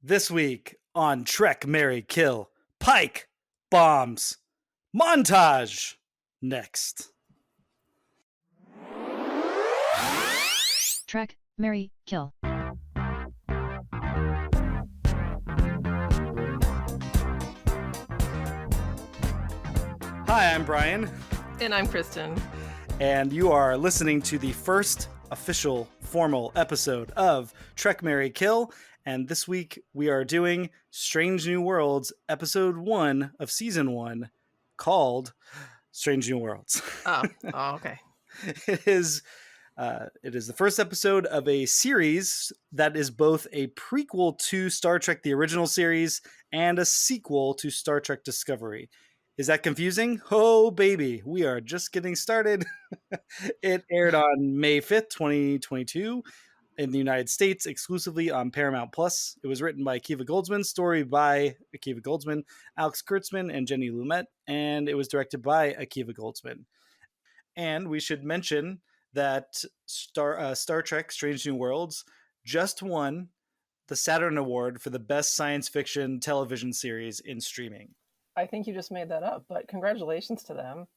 This week on Trek, Marry, Kill, Pike bombs montage. Next. Trek, Marry, Kill. Hi, I'm Bryan. And I'm Kristen. And you are listening to the first official formal episode of Trek, Marry, Kill. And this week we are doing Strange New Worlds, episode 1 of season 1, called Strange New Worlds. Oh, okay. It is the first episode of a series that is both a prequel to Star Trek, the original series, and a sequel to Star Trek Discovery. Is that confusing? Oh, baby. We are just getting started. It aired on May 5th, 2022 in the United States, exclusively on Paramount+. It was written by Akiva Goldsman, story by Akiva Goldsman, Alex Kurtzman, and Jenny Lumet, and it was directed by Akiva Goldsman. And we should mention that Star Trek Strange New Worlds just won the Saturn Award for the best science fiction television series in streaming. I think you just made that up, but congratulations to them.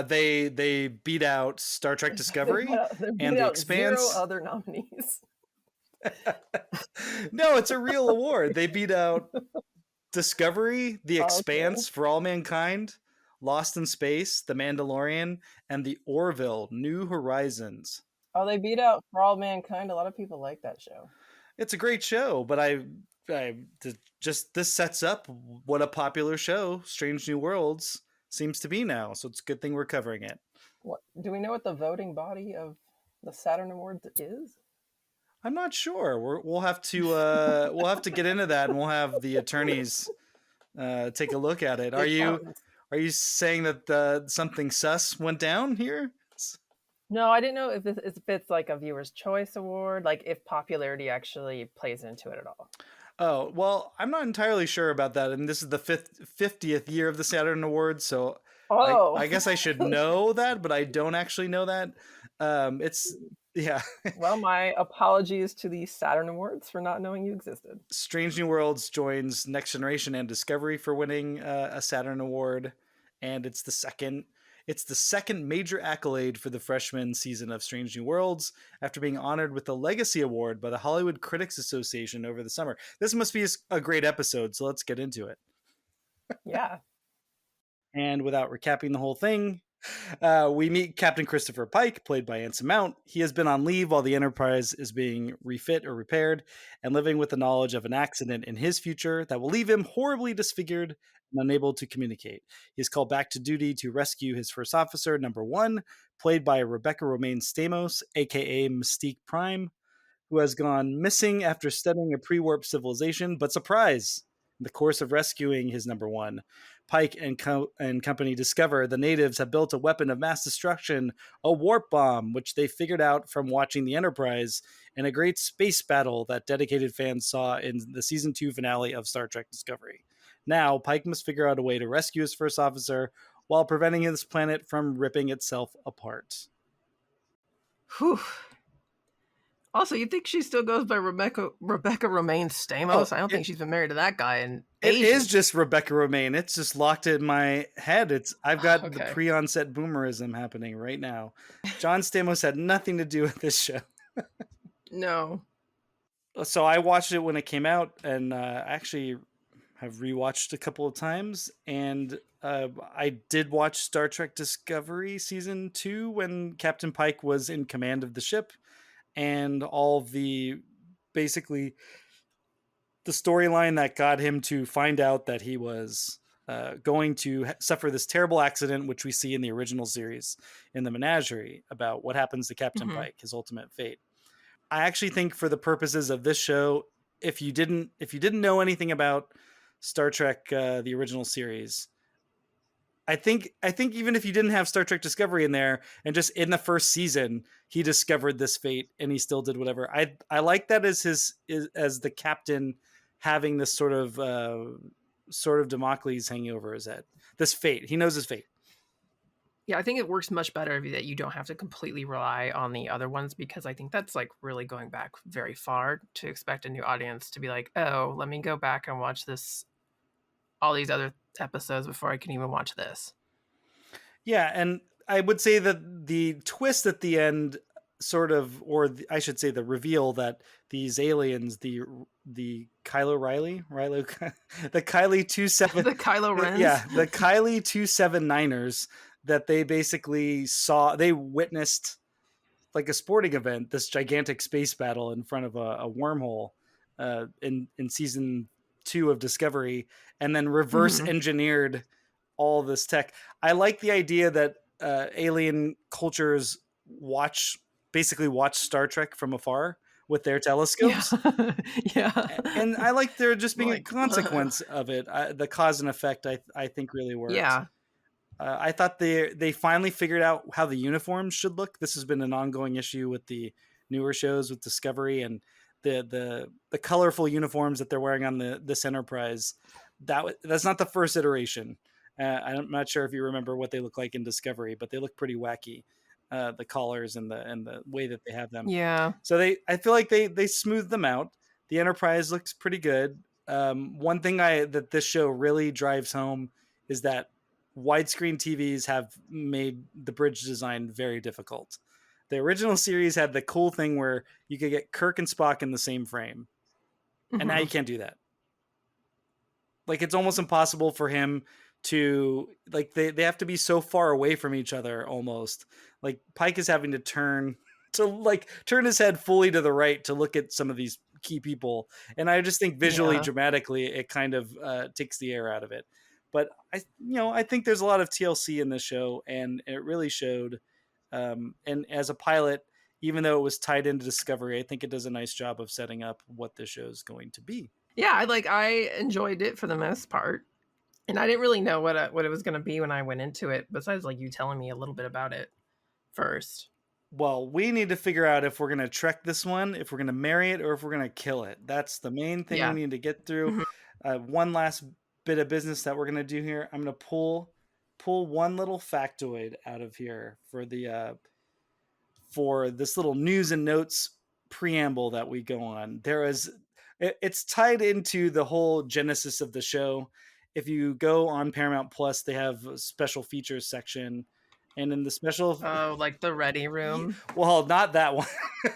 They beat out Star Trek Discovery and The Expanse. 0 other nominees. No, it's a real award. They beat out Discovery, The Expanse, For All Mankind, Lost in Space, The Mandalorian, and The Orville, New Horizons. Oh, they beat out For All Mankind. A lot of people like that show. It's a great show, but this sets up what a popular show Strange New Worlds seems to be now. So it's a good thing we're covering it. What do we know what the voting body of the Saturn Awards is? I'm not sure. We'll have to get into that, and we'll have the attorneys take a look at it. Are you saying that something sus went down here? No, I didn't know if it's like a viewer's choice award, like if popularity actually plays into it at all. Oh, well, I'm not entirely sure about that. And this is the 50th year of the Saturn Awards, so I guess I should know that, but I don't actually know that. Yeah. Well, my apologies to the Saturn Awards for not knowing you existed. Strange New Worlds joins Next Generation and Discovery for winning a Saturn Award, and it's the second major accolade for the freshman season of Strange New Worlds, after being honored with the Legacy Award by the Hollywood Critics Association over the summer. This must be a great episode, so let's get into it. Yeah. And without recapping the whole thing, we meet Captain Christopher Pike, played by Anson Mount. He has been on leave while the Enterprise is being refit or repaired, and living with the knowledge of an accident in his future that will leave him horribly disfigured and unable to communicate. He is called back to duty to rescue his first officer, number 1, played by Rebecca Romijn Stamos, aka Mystique Prime, who has gone missing after studying a pre-warp civilization, but surprise! In the course of rescuing his number 1, Pike and company discover the natives have built a weapon of mass destruction, a warp bomb, which they figured out from watching the Enterprise in a great space battle that dedicated fans saw in the season 2 finale of Star Trek Discovery. Now, Pike must figure out a way to rescue his first officer while preventing his planet from ripping itself apart. Whew. Also, you think she still goes by Rebecca Romijn Stamos? I don't think she's been married to that guy in ages. It is just Rebecca Romijn. It's just locked in my head. I've got the pre-onset boomerism happening right now. John Stamos had nothing to do with this show. No. So I watched it when it came out, and actually have rewatched a couple of times. And I did watch Star Trek Discovery season 2 when Captain Pike was in command of the ship. And all basically the storyline that got him to find out that he was going to suffer this terrible accident, which we see in the original series in the Menagerie, about what happens to Captain Pike, his ultimate fate. I actually think for the purposes of this show, if you didn't know anything about Star Trek, the original series, I think even if you didn't have Star Trek Discovery in there, and just in the first season he discovered this fate and he still did whatever. I like that as as the captain having this sort of Damocles hanging over his head. This fate, he knows his fate. Yeah, I think it works much better that you don't have to completely rely on the other ones, because I think that's like really going back very far to expect a new audience to be like, oh, let me go back and watch all these other episodes before I can even watch this. Yeah, and I would say that the twist at the end, sort of, I should say the reveal that these aliens, the Kylo Riley, the Kylie 27, The Kylo Rens. yeah, the Kylie 279ers, that they basically they witnessed like a sporting event, this gigantic space battle in front of a wormhole in season 2 of Discovery, and then reverse engineered all this tech. I like the idea that alien cultures basically watch Star Trek from afar with their Yeah. telescopes. Yeah. And I like there just being a Like, consequence of it. The cause and effect, I think, really works. yeah. I thought they finally figured out how the uniforms should look. This has been an ongoing issue with the newer shows with Discovery, and the colorful uniforms that they're wearing on this Enterprise. That's not the first iteration. I'm not sure if you remember what they look like in Discovery, but they look pretty wacky. The collars and the way that they have them. Yeah. So I feel like they smoothed them out. The Enterprise looks pretty good. One thing that this show really drives home is that widescreen TVs have made the bridge design very difficult. The original series had the cool thing where you could get Kirk and Spock in the same frame, and now you can't do that. Like, it's almost impossible for him to, like, they have to be so far away from each other almost. Like, Pike is having to turn his head fully to the right to look at some of these key people, and I just think visually, dramatically, it kind of takes the air out of it. But I think there's a lot of TLC in this show, and it really showed. And as a pilot, even though it was tied into Discovery, I think it does a nice job of setting up what the show is going to be. Yeah, I enjoyed it for the most part, and I didn't really know what it was going to be when I went into it. Besides, like, you telling me a little bit about it first. Well, we need to figure out if we're going to trek this one, if we're going to marry it, or if we're going to kill it. That's the main thing we need to get through. One last bit of business that we're going to do here. I'm going to pull one little factoid out of here for this little news and notes preamble that we go on. It's tied into the whole genesis of the show. If you go on Paramount Plus, they have a special features section. And in the special, like the Ready Room. Well, not that one.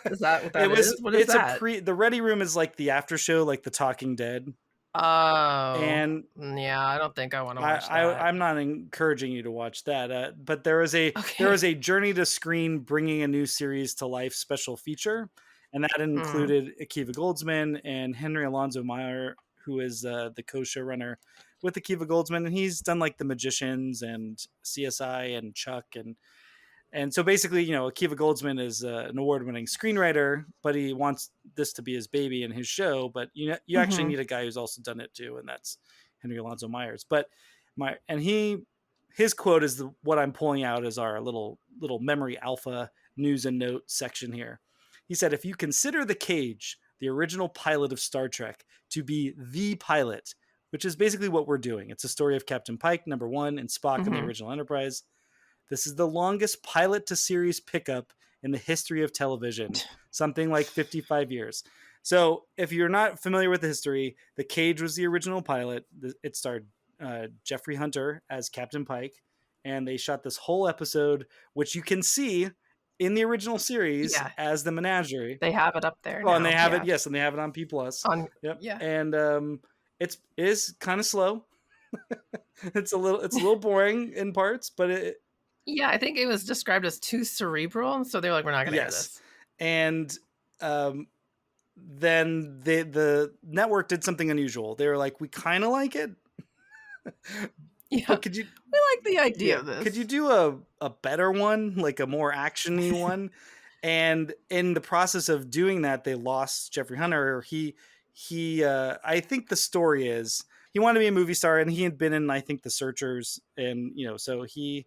Is that what that is? What is that? The Ready Room is like the after show, like the Talking Dead. Oh, and yeah, I don't think I want to watch that. I'm not encouraging you to watch that. But there is a Journey to Screen Bringing a New Series to Life special feature, and that included Akiva Goldsman and Henry Alonso Meyer, who is the co-showrunner with Akiva Goldsman, and he's done like The Magicians and CSI and Chuck, and so basically, Akiva Goldsman is an award-winning screenwriter, but he wants this to be his baby and his show. But you actually need a guy who's also done it too, and that's Henry Alonso Myers. But his quote is what I'm pulling out as our little memory alpha news and note section here. He said, "If you consider The Cage, the original pilot of Star Trek, to be the pilot," which is basically what we're doing. It's a story of Captain Pike, number one, and Spock in the original Enterprise. "This is the longest pilot to series pickup in the history of television, something like 55 years. So if you're not familiar with the history, The Cage was the original pilot. It starred Jeffrey Hunter as Captain Pike, and they shot this whole episode, which you can see in the original series as the menagerie. They have it up there. Oh, and they have it, yes, and they have it on P+. Yep. Yeah. And it is kind of slow. It's a little boring in parts, but I think it was described as too cerebral, so they're like, we're not going to air this. And then the network did something unusual. They were like, we kind of like it. Yeah, we like the idea of this. Could you do a better one, like a more action-y one? And in the process of doing that, they lost Jeffrey Hunter. He I think the story is he wanted to be a movie star, and he had been in, I think, The Searchers, and so he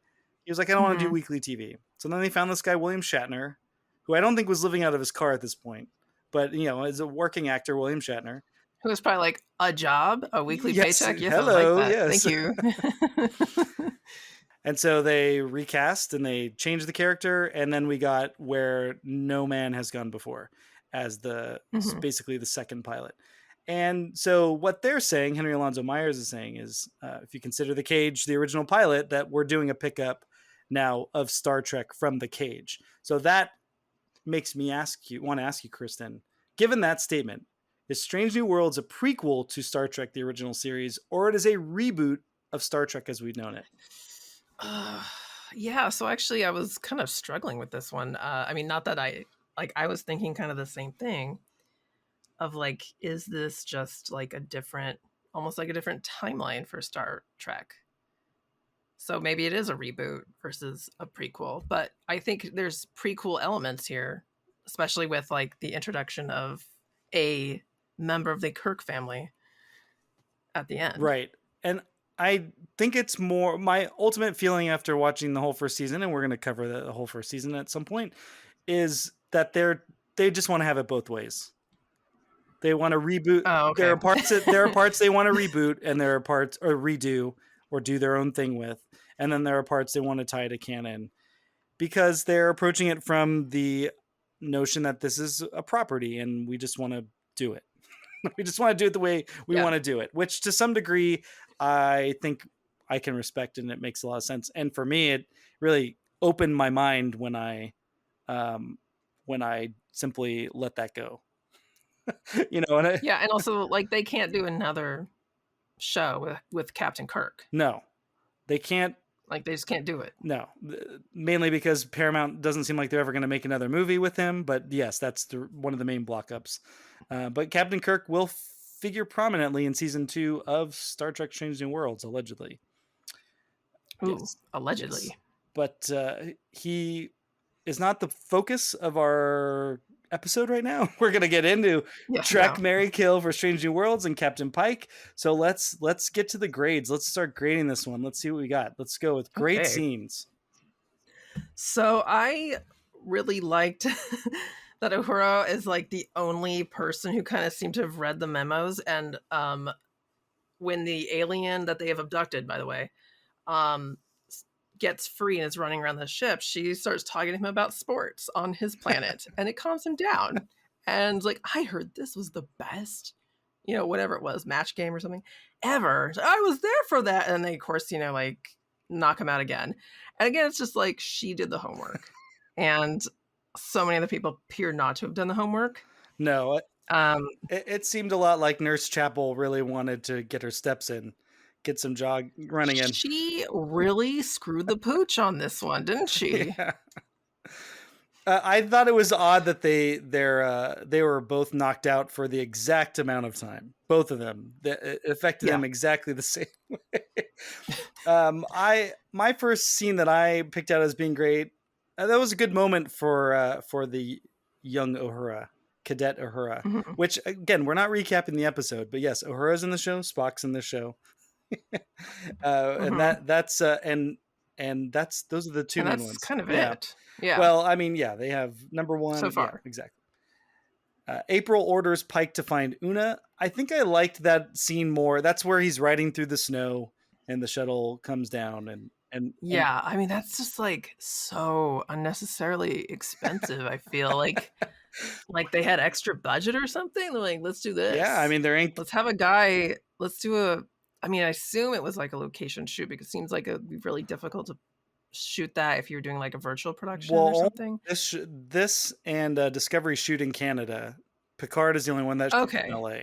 was like, I don't want to do weekly TV. So then they found this guy, William Shatner, who I don't think was living out of his car at this point, but as a working actor, William Shatner, who was probably like, a job, a weekly paycheck. Yes, hello, I like that. yes. Thank you. And so they recast and they changed the character, and then we got Where No Man Has Gone Before as Mhm. basically the second pilot. And so what they're saying, Henry Alonso Myers is saying, is if you consider The Cage the original pilot, that we're doing a pickup now of Star Trek from The Cage. So that makes me want to ask you, Kristen, given that statement, is Strange New Worlds a prequel to Star Trek the original series, or it is a reboot of Star Trek as we've known it? Uh, yeah, so actually I was kind of struggling with this one. I mean, not that I was thinking kind of the same thing of like, is this just like almost like a different timeline for Star Trek? So maybe it is a reboot versus a prequel, but I think there's prequel elements here, especially with like the introduction of a member of the Kirk family at the end. Right. And I think it's more my ultimate feeling after watching the whole first season, and we're going to cover the whole first season at some point, is that they just want to have it both ways. They want to reboot. Oh, There okay. are parts they want to reboot, and there are parts or redo or do their own thing with, and then there are parts they want to tie to canon because they're approaching it from the notion that this is a property and we just want to do it. We just want to do it the way we Yeah. want to do it, which to some degree I think I can respect, and it makes a lot of sense. And for me, it really opened my mind when I simply let that go. And Yeah, and also like they can't do another show with Captain Kirk. no, they can't. Like they just can't do it. No, mainly because Paramount doesn't seem like they're ever going to make another movie with him. But yes, that's one of the main block-ups. But Captain Kirk will figure prominently in season 2 of Star Trek: Strange New Worlds, allegedly. Ooh, Yes, allegedly. yes. But he is not the focus of our episode right now. We're gonna get into Trek, Marry, Kill for Strange New Worlds and Captain Pike. So let's get to the grades. Let's start grading this one. Let's see what we got. Let's go with great scenes. So I really liked that Uhura is like the only person who kind of seemed to have read the memos, and when the alien that they have abducted, by the way, gets free and is running around the ship, she starts talking to him about sports on his planet and it calms him down. And like, I heard this was the best, whatever it was, match game or something ever. So I was there for that. And they, of course, like knock him out again. And again, it's just like she did the homework. And so many other people appear not to have done the homework. No, it seemed a lot like Nurse Chapel really wanted to get her steps in. Get some jog running in. She really screwed the pooch on this one, didn't she? Yeah. I thought it was odd that they were both knocked out for the exact amount of time. Both of them. It affected them exactly the same way. My first scene that I picked out as being great. That was a good moment for the young Uhura, Cadet Uhura. Mm-hmm. Which again, we're not recapping the episode, but yes, Uhura's in the show. Spock's in the show. And that's those are the two main ones. Kind of it. Yeah. Well, I mean, yeah, they have number one so far. Yeah, exactly. April orders Pike to find Una. I think I liked that scene more. That's where he's riding through the snow and the shuttle comes down and yeah, I mean that's just like so unnecessarily expensive. I feel like they had extra budget or something. They're like, let's do this. Yeah, I mean let's have a guy. Let's do I mean, I assume it was like a location shoot because it seems like it would be really difficult to shoot that if you're doing like a virtual production or something. This and Discovery shoot in Canada. Picard is the only one that shot in LA.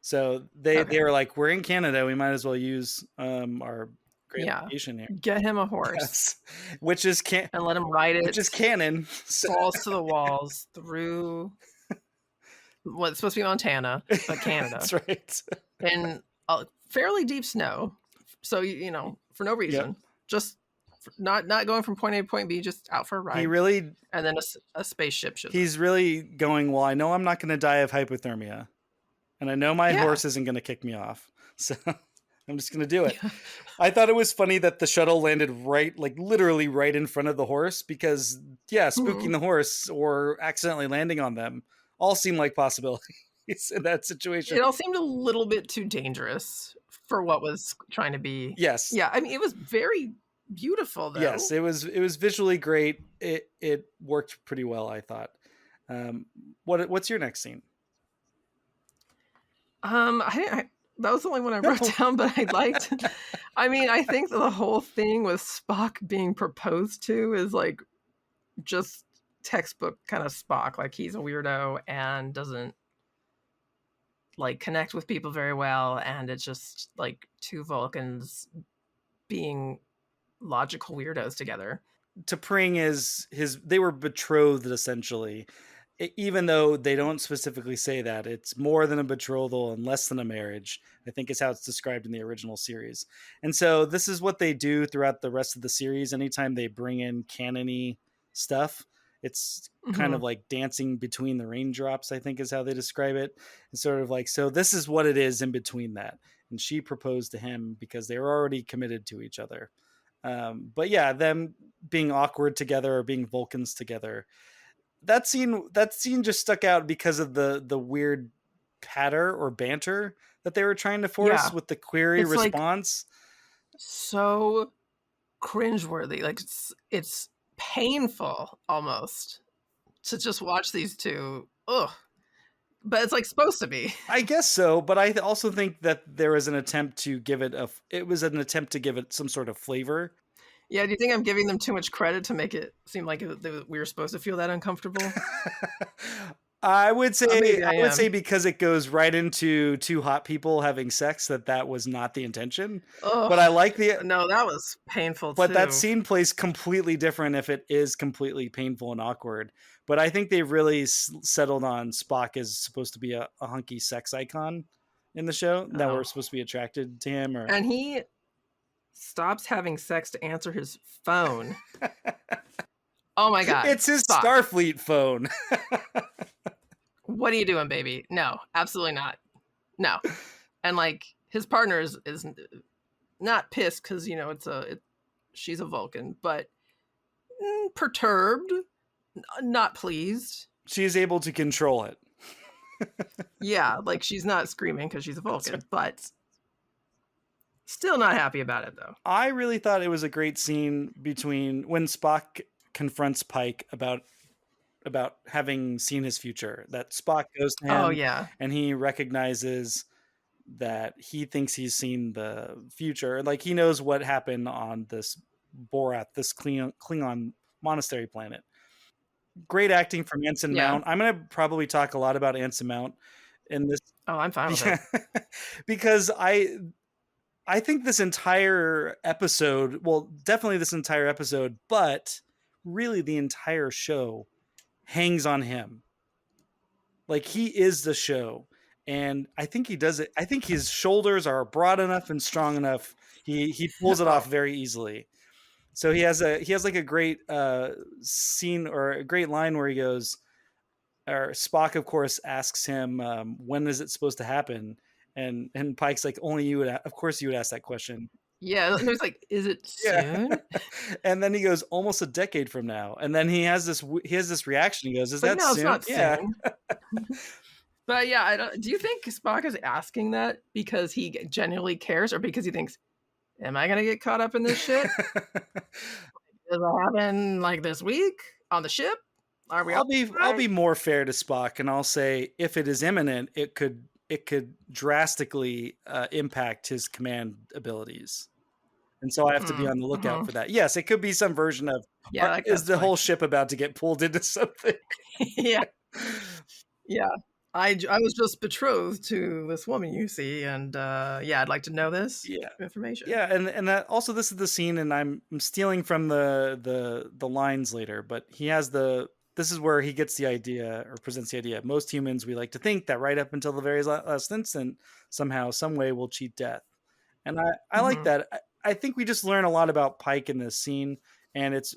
So they were like, we're in Canada, we might as well use our great location here. Get him a horse. Yes. Which is and let him ride it. Which is canon. Falls to the walls through what's supposed to be Montana, but Canada. That's right. And fairly deep snow, so for no reason, just not going from point A to point B, just out for a ride. And then a spaceship shows He's really going, well, I know I'm not going to die of hypothermia, and I know my horse isn't going to kick me off, so I'm just going to do it. I thought it was funny that the shuttle landed literally right in front of the horse, because spooking the horse or accidentally landing on them all seem like possibilities in that situation. It all seemed a little bit too dangerous for what was trying to be. Yes. Yeah, I mean, it was very beautiful Yes, though. it was visually great. It worked pretty well, I thought. What's your next scene? I that was the only one I wrote No. down, but I liked. I mean, I think that the whole thing with Spock being proposed to is like just textbook kind of Spock. Like he's a weirdo and doesn't like connect with people very well, and it's just like two Vulcans being logical weirdos together. T'Pring is they were betrothed essentially. Even though they don't specifically say that, it's more than a betrothal and less than a marriage, I think is how it's described in the original series. And so this is what they do throughout the rest of the series. Anytime they bring in canony stuff, it's kind of Hmm. like dancing between the raindrops, I think is how they describe it. It's sort of like, so this is what it is in between that. And she proposed to him because they were already committed to each other. But yeah, them being awkward together or being Vulcans together, that scene just stuck out because of the weird patter or banter that they were trying to force Yeah, with the query it's like response. so cringeworthy. Like it's painful almost to just watch these two. Ugh. But it's like supposed to be. I guess so, but I also think that there was an attempt to give it it was an attempt to give it some sort of flavor. Yeah, do you think I'm giving them too much credit to make it seem like we were supposed to feel that uncomfortable? I would say Maybe I I would say am. because it goes right into two hot people having sex, that was not the intention. Oh, But I like the no, that was painful but that too. scene plays completely different if it is completely painful and awkward. But I think they've really settled on Spock as supposed to be a hunky sex icon in the show, that we're Oh. supposed to be attracted to him. Or And he stops having sex to answer his phone. Oh my god, it's his Spock. Starfleet phone. What are you doing, baby? No, absolutely not. No. And like his partner is not pissed because you know she's a Vulcan, but perturbed, not pleased. She's able to control it. Yeah, like she's not screaming because she's a That's right. Vulcan, but still not happy about it though. I really thought it was a great scene between when Spock confronts Pike about having seen his future. That Spock goes to Oh him yeah, and he recognizes that he thinks he's seen the future. Like he knows what happened on this Borat, this Klingon monastery planet. Great acting from Anson yeah. Mount. I'm going to probably talk a lot about Anson Mount in this. Oh, I'm fine with it. Yeah, because I think this entire episode, well, definitely this entire episode, but really the entire show hangs on him. Like he is the show. And I think he does it. I think his shoulders are broad enough and strong enough. He pulls it off Oh very easily. So he has like a great scene or a great line where he goes, or Spock, of course, asks him, when is it supposed to happen? And Pike's like, only you would, of course, you would ask that question. yeah, and there's like, is it Yeah. soon? And then he goes, almost a decade from now. And then he has this reaction. He goes, is It's like, that no, it's soon? not Yeah. soon. But yeah, I don't. Do you think Spock is asking that because he genuinely cares, or because he thinks, "Am I gonna get caught up in this shit? Does it happen like this week on the ship? Are we all I'll right?" be more fair to Spock, and I'll say if it is imminent, it could drastically impact his command abilities. And so I have to be on the lookout Mm-hmm. for that. Yes, it could be some version of, Yeah, like is that's the fine. whole ship about to get pulled into something? Yeah, yeah. I was just betrothed to this woman you see, and yeah, I'd like to know this Yeah. information. Yeah, and that also, this is the scene, and I'm stealing from the lines later, but he has this is where he gets the idea or presents the idea. Most humans, we like to think that right up until the very last instant, somehow, some way, we'll cheat death. And I like Mm-hmm. that. I think we just learn a lot about Pike in this scene, and it's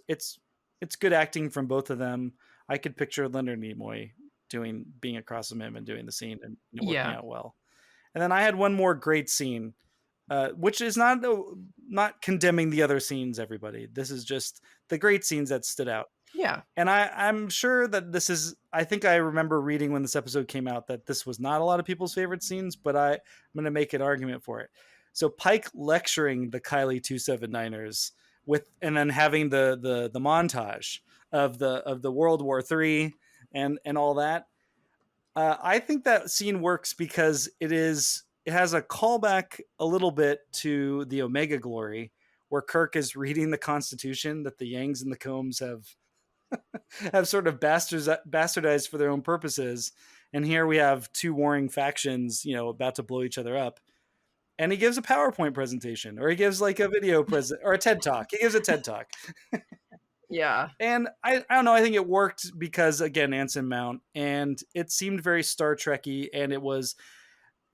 good acting from both of them. I could picture Leonard Nimoy being across from him and doing the scene, and working Yeah, out well. And then I had one more great scene, which is not condemning the other scenes. Everybody, this is just the great scenes that stood out. yeah, And I'm sure that this is. I think I remember reading when this episode came out that this was not a lot of people's favorite scenes, but I'm going to make an argument for it. So Pike lecturing the Kylie 279ers and then having the montage of the World War III and all that. I think that scene works because it has a callback a little bit to the Omega Glory, where Kirk is reading the Constitution that the Yangs and the Combs have sort of bastardized for their own purposes. And here we have two warring factions, about to blow each other up. And he gives a PowerPoint presentation, or he gives like a video present, or a TED talk. He gives a TED talk. Yeah. And I don't know, I think it worked because, again, Anson Mount, and it seemed very Star Trekky, and it was,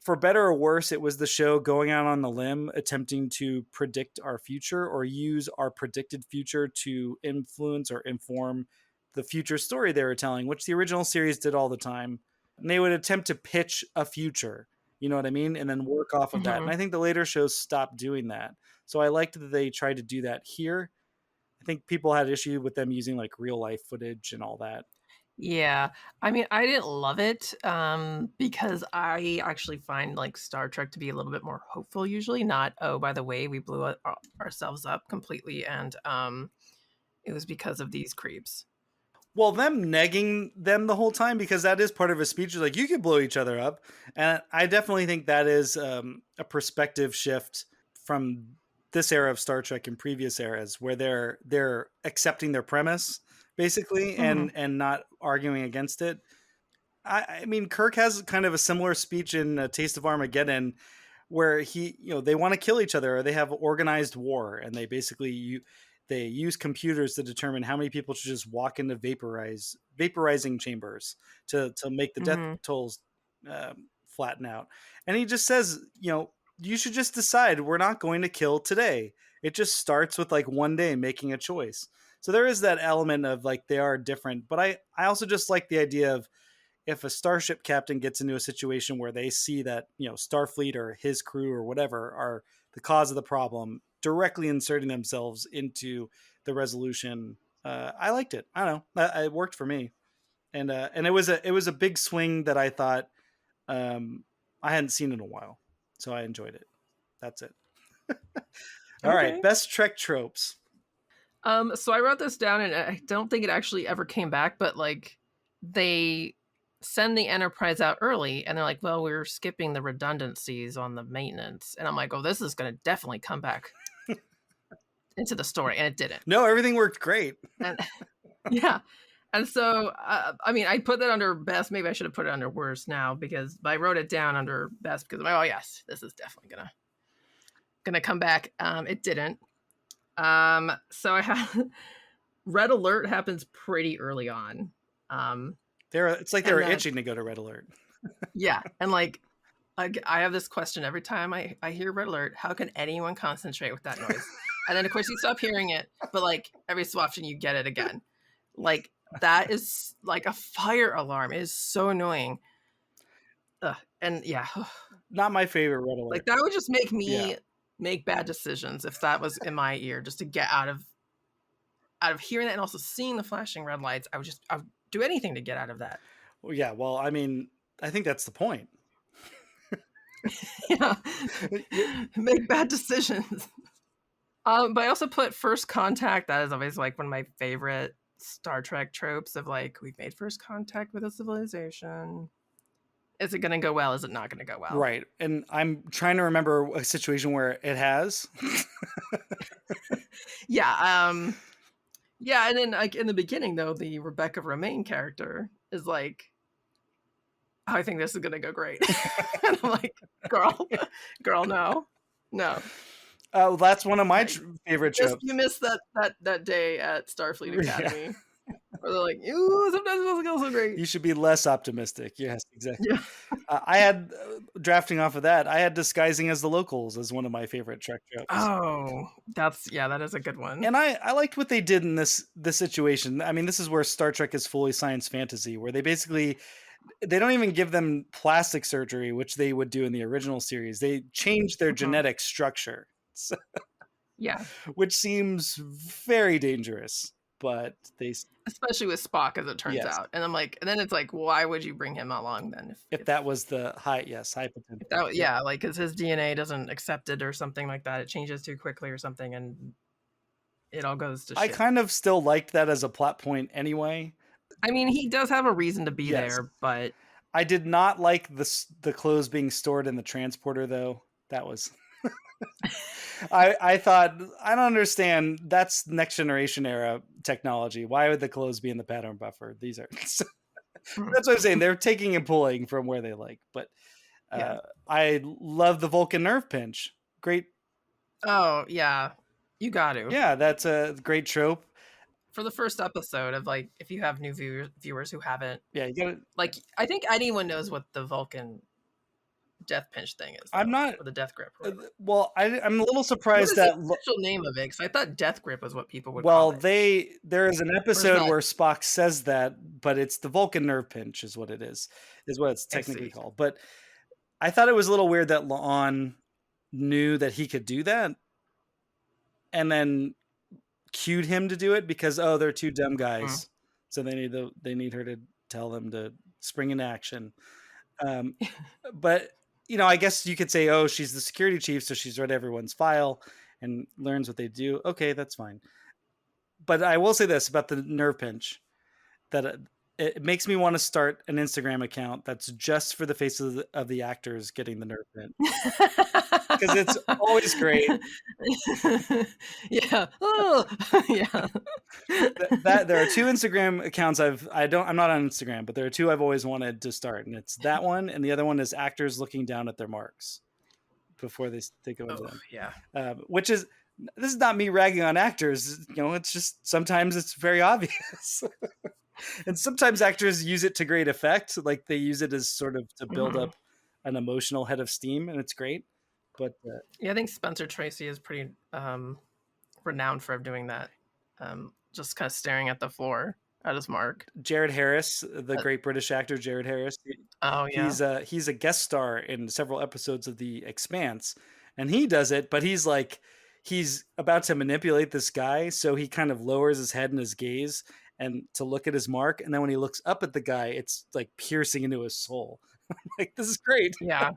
for better or worse, it was the show going out on the limb, attempting to predict our future or use our predicted future to influence or inform the future story they were telling, which the original series did all the time. And they would attempt to pitch a future, you know what I mean? And then work off of that. And I think the later shows stopped doing that. So I liked that they tried to do that here. I think people had issue with them using like real life footage and all that. Yeah. I mean, I didn't love it because I actually find like Star Trek to be a little bit more hopeful usually, not, oh, by the way, we blew ourselves up completely and it was because of these creeps. Well, them negging them the whole time, because that is part of a speech, like, you could blow each other up. And I definitely think that is a perspective shift from this era of Star Trek and previous eras, where they're accepting their premise basically and not arguing against it. I mean, Kirk has kind of a similar speech in A Taste of Armageddon, where they want to kill each other, or they have organized war, and they basically they use computers to determine how many people should just walk into vaporizing chambers to make the death tolls flatten out. And he just says, you should just decide, we're not going to kill today. It just starts with like one day making a choice. So there is that element of like, they are different, but I also just like the idea of, if a starship captain gets into a situation where they see that, Starfleet or his crew or whatever are the cause of the problem, directly inserting themselves into the resolution, I liked it. I don't know, it worked for me, and it was a big swing that I thought I hadn't seen in a while, so I enjoyed it. That's it. All right, best Trek tropes. So I wrote this down, and I don't think it actually ever came back, but like they send the Enterprise out early and they're like, well, we're skipping the redundancies on the maintenance. And I'm like, oh, this is going to definitely come back into the story. And it didn't. No, everything worked great. And, yeah. And so, I mean, I put that under best. Maybe I should have put it under worst now, because I wrote it down under best because I'm like, oh, yes, this is definitely going to come back. It didn't. So I have Red Alert happens pretty early on. It's like they were itching to go to Red Alert. Yeah. And like I have this question every time I hear Red Alert: how can anyone concentrate with that noise? And then of course you stop hearing it, but like every so often you get it again. Like that is like a fire alarm. It is so annoying. And yeah, not my favorite Red Alert. Like that would just make me make bad decisions if that was in my ear, just to get out of hearing that and also seeing the flashing red lights. I would do anything to get out of that. Well, yeah. Well, I mean, I think that's the point. Yeah. Make bad decisions. But I also put first contact. That is always like one of my favorite Star Trek tropes of like, we've made first contact with a civilization. Is it going to go well? Is it not going to go well? Right. And I'm trying to remember a situation where it has. Yeah. Yeah, and then like in the beginning though, the Rebecca Romijn character is like, oh, I think this is gonna go great. And I'm like, girl, no. Oh, that's one of my favorite tropes. You missed that day at Starfleet Academy. Yeah. Where they're like, ooh, sometimes it doesn't go so great. You should be less optimistic. Yes, exactly. Yeah. I had, drafting off of that, I had disguising as the locals as one of my favorite Trek tropes. Oh, that is a good one. And I liked what they did in this situation. I mean, this is where Star Trek is fully science fantasy, where they don't even give them plastic surgery, which they would do in the original series. They change their genetic structure. So, yeah. Which seems very dangerous. But especially with Spock, as it turns out. And I'm like, and then it's like, why would you bring him along then? If that was the high potential. Yeah, like because his DNA doesn't accept it or something like that. It changes too quickly or something. And it all goes to I shit. kind of still liked that as a plot point anyway. I mean, he does have a reason to be Yes. there, but I did not like the clothes being stored in the transporter though. That was I thought I don't understand. That's next generation era technology. Why would the clothes be in the pattern buffer? These are that's what I'm saying. They're taking and pulling from where they like. But yeah. I love the Vulcan nerve pinch. Great. Oh, yeah. You got to. Yeah, that's a great trope. For the first episode of like, if you have new viewers who haven't, Yeah, you got to. like, I think anyone knows what the Vulcan death pinch thing is, I'm though, not. or the death grip, or whatever. Well, I'm a little What surprised is the that. official name of it? Because I thought death grip was what people would Well, call it. there is an Or is episode that? where Spock says that, but it's the Vulcan nerve pinch, is what it is what it's I technically see. called. But I thought it was a little weird that La'an knew that he could do that, and then cued him to do it because they're two dumb guys, so they need her to tell them to spring into action. But I guess you could say, oh, she's the security chief, so she's read everyone's file and learns what they do. Okay, that's fine. But I will say this about the nerve pinch, that it makes me want to start an Instagram account that's just for the faces of the actors getting the nerve pinch, because it's always great. Yeah. Oh, yeah. That there are two Instagram accounts I'm not on Instagram, but there are two I've always wanted to start, and it's that one, and the other one is actors looking down at their marks before they go into them. Yeah. Which is, this is not me ragging on actors. It's just sometimes it's very obvious. And sometimes actors use it to great effect. Like they use it as sort of to build up an emotional head of steam, and it's great. But yeah, I think Spencer Tracy is pretty renowned for doing that. Just kind of staring at the floor at his mark. Jared Harris, the great British actor Jared Harris, oh yeah, he's a guest star in several episodes of The Expanse, and he does it, but he's about to manipulate this guy, so he kind of lowers his head and his gaze and to look at his mark, and then when he looks up at the guy, it's like piercing into his soul. Like, this is great. Yeah.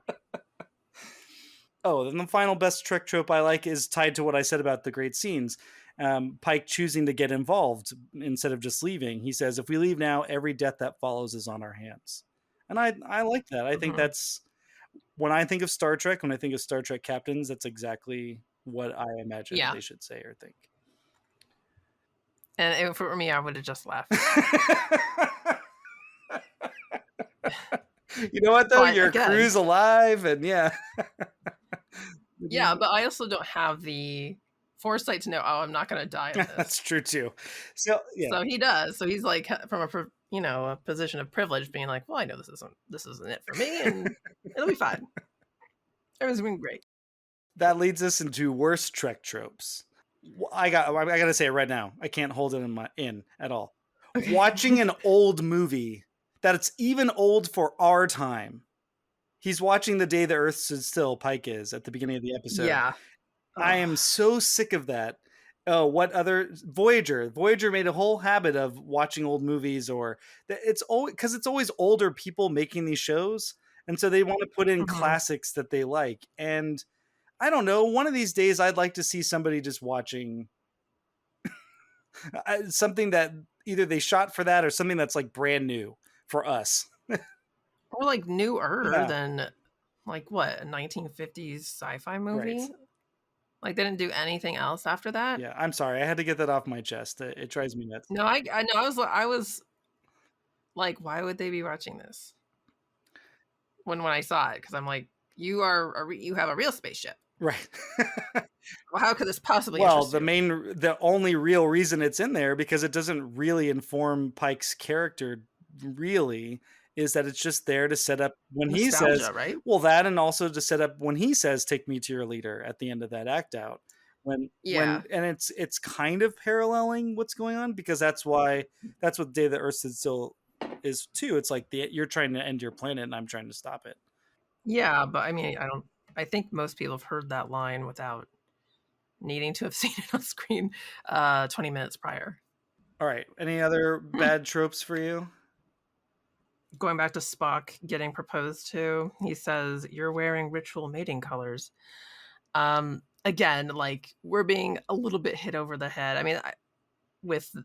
Oh, then the final best Trek trope I like is tied to what I said about the great scenes. Pike choosing to get involved instead of just leaving. He says, if we leave now, every death that follows is on our hands. And I like that. I think that's, when I think of Star Trek, when I think of Star Trek captains, that's exactly what I imagine they should say or think. And for me, I would have just laughed. You know what, though? Your crew's alive, and yeah. Yeah, but I also don't have the foresight to know, I'm not going to die in this. That's true, too. So, yeah. So he does. So he's like, from a position of privilege, being like, well, I know this isn't it for me, and it'll be fine. Everything's been great. That leads us into worst Trek tropes. I got to say it right now. I can't hold it in at all. Okay. Watching an old movie that's even old for our time. He's watching The Day the Earth Stood Still, Pike is, at the beginning of the episode. Yeah. I am so sick of that. Oh, what other Voyager made a whole habit of watching old movies, or it's always, because it's always older people making these shows, and so they want to put in classics that they like. And I don't know, one of these days I'd like to see somebody just watching something that either they shot for that or something that's like brand new for us. Or like newer than like what, a 1950s sci-fi movie? Right. Like they didn't do anything else after that? Yeah, I'm sorry. I had to get that off my chest. It drives me nuts. No, I know. I was like, why would they be watching this? When I saw it, because I'm like, you have a real spaceship. Right. Well, how could this possibly the only real reason it's in there, because it doesn't really inform Pike's character really, is that it's just there to set up when nostalgia, he says, right? Well, that, and also to set up when he says, take me to your leader at the end of that act out. And it's kind of paralleling what's going on, because that's what Day the Earth Stood Still is too. It's like you're trying to end your planet and I'm trying to stop it. Yeah, but I mean, I think most people have heard that line without needing to have seen it on screen 20 minutes prior. All right. Any other bad tropes for you? Going back to Spock getting proposed to, he says, you're wearing ritual mating colors. again, like, we're being a little bit hit over the head. I mean, with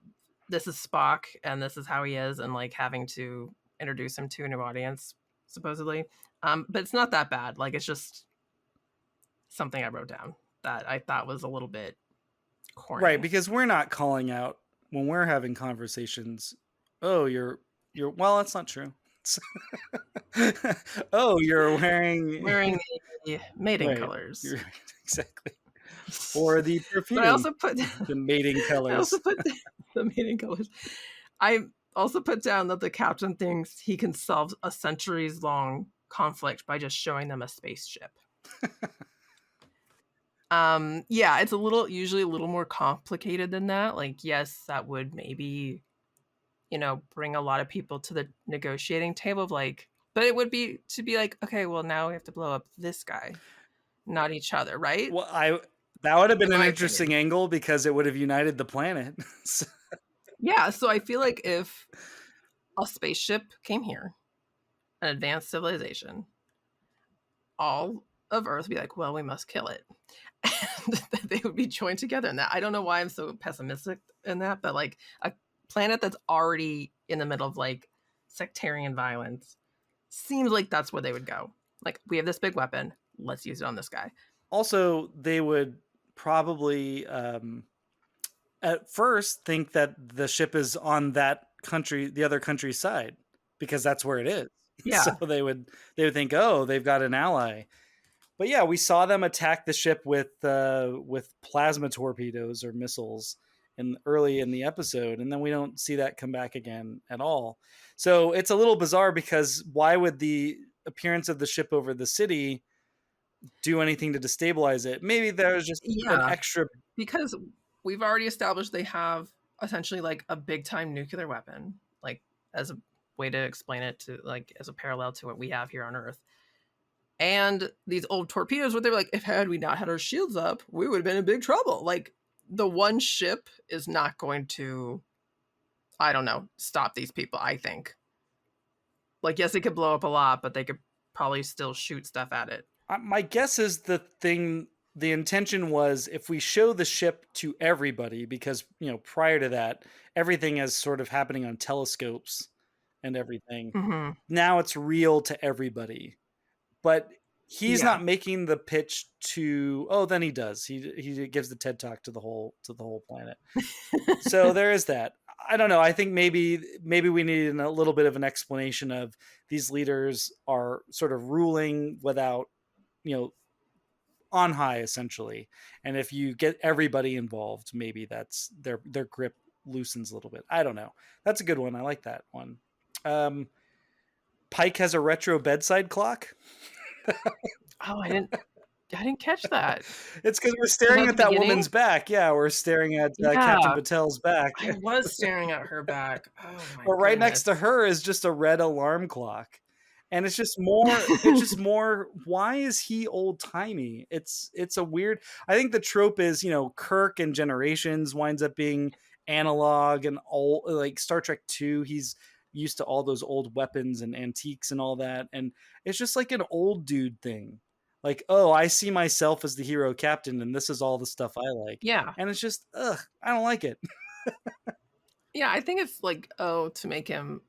this is Spock and this is how he is, and like having to introduce him to a new audience, supposedly. But it's not that bad. Like, it's just something I wrote down that I thought was a little bit corny. Right, because we're not calling out when we're having conversations, oh, you're well, that's not true. Oh, you're wearing Wearing the mating right. colors. You're exactly. Or the But I perfume, also put the mating I also colors. put the mating colors. I also put down that the captain thinks he can solve a centuries long conflict by just showing them a spaceship. Yeah, it's usually a little more complicated than that. Like, yes, that would maybe, bring a lot of people to the negotiating table of like, but it would be to be like, okay, well, now we have to blow up this guy, not each other, right? Well, that would have been In an my interesting opinion. angle because it would have united the planet. Yeah, so I feel like if a spaceship came here, an advanced civilization, all of Earth would be like, well, we must kill it. And they would be joined together in that. I don't know why I'm so pessimistic in that, but like a planet that's already in the middle of like sectarian violence seems like that's where they would go. Like, we have this big weapon, let's use it on this guy. Also, they would probably at first think that the ship is on that country, the other country's side, because that's where it is. So Yeah. they would think, oh, they've got an ally. But yeah, we saw them attack the ship with plasma torpedoes or missiles early in the episode, and then we don't see that come back again at all. So it's a little bizarre because why would the appearance of the ship over the city do anything to destabilize it? Maybe there's just an Yeah. extra. Because we've already established they have essentially like a big time nuclear weapon, like as a way to explain it to like as a parallel to what we have here on Earth. And these old torpedoes, where they were like, if had we not had our shields up, we would have been in big trouble. Like, the one ship is not going to, I don't know, stop these people, I think. Like, yes, it could blow up a lot, but they could probably still shoot stuff at it. My guess is the intention was if we show the ship to everybody, because prior to that everything is sort of happening on telescopes and everything. Mm-hmm. Now it's real to everybody, but he's Yeah. not making the pitch to. Oh, then he does. He gives the TED talk to the whole planet. So there is that. I don't know. I think maybe we need a little bit of an explanation of these leaders are sort of ruling without, on high essentially. And if you get everybody involved, maybe that's their grip loosens a little bit. I don't know. That's a good one. I like that one. Pike has a retro bedside clock. Oh, I didn't catch that. It's because we're Was staring that at the that beginning? woman's back. Yeah, we're staring at Captain Yeah, Patel's back. I was staring at her back. Oh my But right next to goodness. her is just a red alarm clock. And it's just more why is he old timey? It's a weird. I think the trope is, Kirk and Generations winds up being analog and old, like Star Trek 2, he's used to all those old weapons and antiques and all that, and it's just like an old dude thing. Like, oh, I see myself as the hero captain and this is all the stuff I like. Yeah. And it's just I don't like it. Yeah, I think it's like, oh, to make him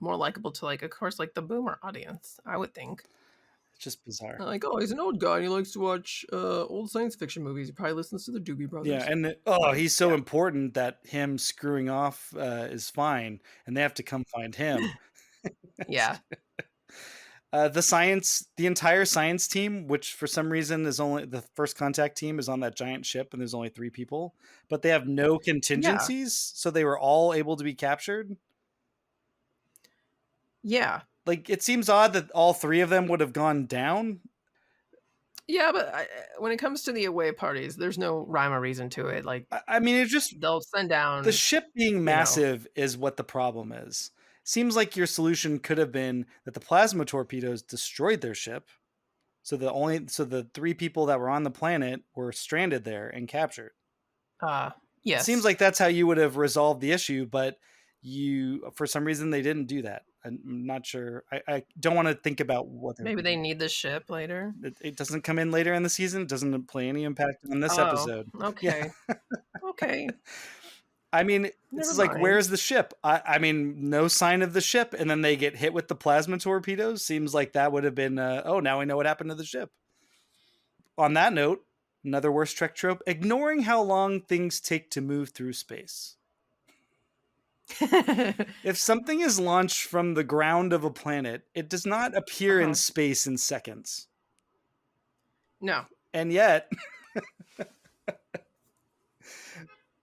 more likable to, like, of course, like the boomer audience, I would think. It's just bizarre. Like, oh, he's an old guy and he likes to watch old science fiction movies. He probably listens to the Doobie Brothers. Yeah, and he's so important that him screwing off is fine, and they have to come find him. Yeah. The entire science team, which for some reason is only the first contact team, is on that giant ship, and there's only 3 people, but they have no Yeah. contingencies, so they were all able to be captured. Yeah. Like, it seems odd that all 3 of them would have gone down. Yeah, but when it comes to the away parties, there's no rhyme or reason to it. Like, I mean, it's just they'll send down, the ship being you know, massive is what the problem is. Seems like your solution could have been that the plasma torpedoes destroyed their ship, so the 3 people that were on the planet were stranded there and captured. It seems yes. like that's how you would have resolved the issue, but for some reason they didn't do that. I'm not sure. I don't want to think about what they're Maybe they thinking. need the ship later. It doesn't come in later in the season. It doesn't play any impact on this Oh, episode. Yeah. okay. Okay. I mean, this Never is like, mind. where's the ship? I mean, no sign of the ship, and then they get hit with the plasma torpedoes. Seems like that would have been, oh, now we know what happened to the ship. On that note, another worst Trek trope: ignoring how long things take to move through space. If something is launched from the ground of a planet, it does not appear in space in seconds. No. And yet,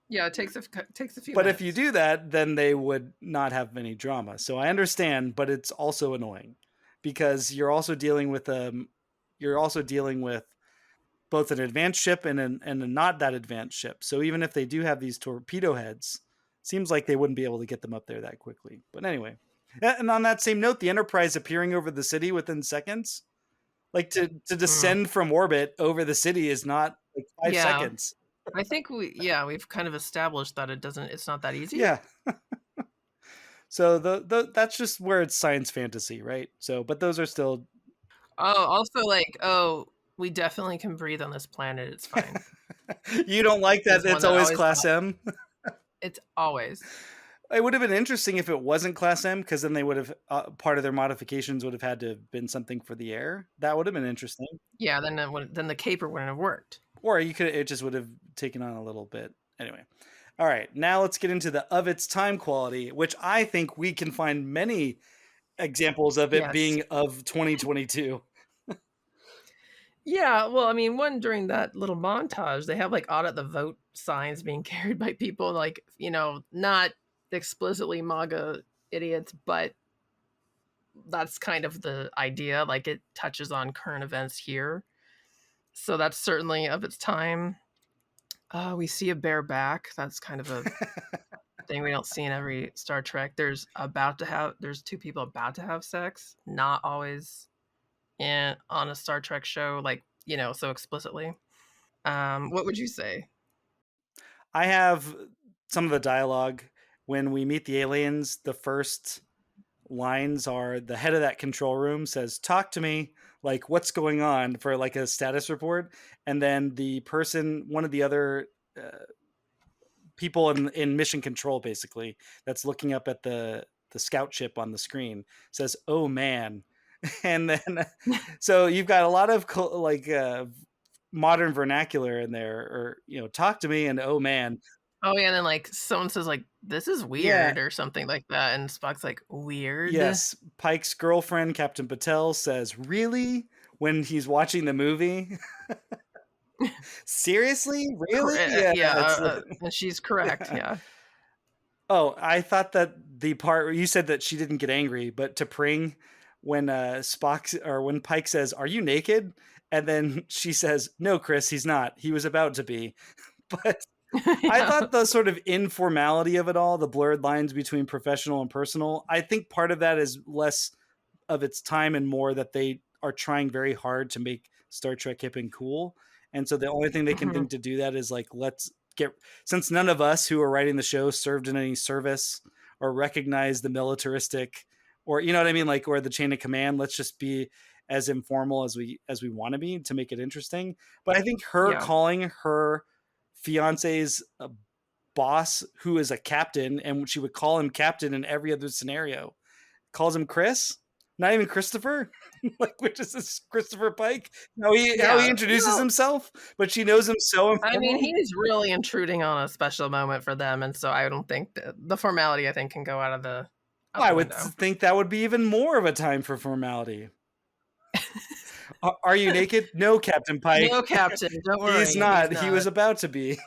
Yeah, it takes a few but minutes. if you do that, then they would not have any drama. So I understand, but it's also annoying because you're also dealing with both an advanced ship and a not that advanced ship. So even if they do have these torpedo heads, seems like they wouldn't be able to get them up there that quickly. But anyway, and on that same note, the Enterprise appearing over the city within seconds, like to descend from orbit over the city is not like 5 seconds. I think we've kind of established that it's not that easy. Yeah. So that's just where it's science fantasy, right? So, but those are still. Oh, also like, oh, we definitely can breathe on this planet. It's fine. You don't like that? Is one It's that always always Class M. it's always. It would have been interesting if it wasn't Class M, because then they would have part of their modifications would have had to have been something for the air. That would have been interesting. Yeah, then the caper wouldn't have worked. Or it just would have taken on a little bit. Anyway. All right, now let's get into the of its time quality, which I think we can find many examples of it Yes. being of 2022. Yeah, well, I mean, one during that little montage, they have like audit the vote signs being carried by people like, not explicitly MAGA idiots, but that's kind of the idea. Like it touches on current events here. So that's certainly of its time. We see a bare back. That's kind of a thing we don't see in every Star Trek. There's two people about to have sex, not always on a Star Trek show, like, so explicitly. What would you say? I have some of the dialogue when we meet the aliens. The first lines are, the head of that control room says, "Talk to me, like what's going on," for like a status report. And then one of the other people in mission control, basically, that's looking up at the scout ship on the screen, says, "Oh man." And then so you've got a lot of modern vernacular in there, or "talk to me" and "oh man." Oh yeah, and then like someone says like, "This is Yeah. weird" or something like that, and Spock's like, "Weird." Yes, Pike's girlfriend, Captain Patel, says, "Really?" when he's watching the movie. Seriously? Really? Yeah, Yeah, it's and she's correct. yeah. Yeah. Oh, I thought that the part where you said that she didn't get angry, but to Pring, when when Pike says, "Are you naked?" and then she says, "No, Chris, he's not. He was about to be." But I Yeah. thought the sort of informality of it all, the blurred lines between professional and personal, I think part of that is less of its time and more that they are trying very hard to make Star Trek hip and cool. And so the only thing they can Mhm. think to do that is like, since none of us who are writing the show served in any service or recognize the militaristic, or you know what I mean, like, or the chain of command, let's just be as informal as we want to be to make it interesting. But I think her Yeah. calling her fiance's boss, who is a captain, and she would call him captain in every other scenario, calls him Chris, not even Christopher, like, which is this Christopher Pike, how he Yeah. introduces Well, himself, but she knows him so I mean, informally. he's really intruding on a special moment for them, and so I don't think the formality, I think, can go out I the would window. think that would be even more of a time for formality. Are you naked? No, Captain Pike. No, Captain, don't He's worry, he's not. He was not. about to be.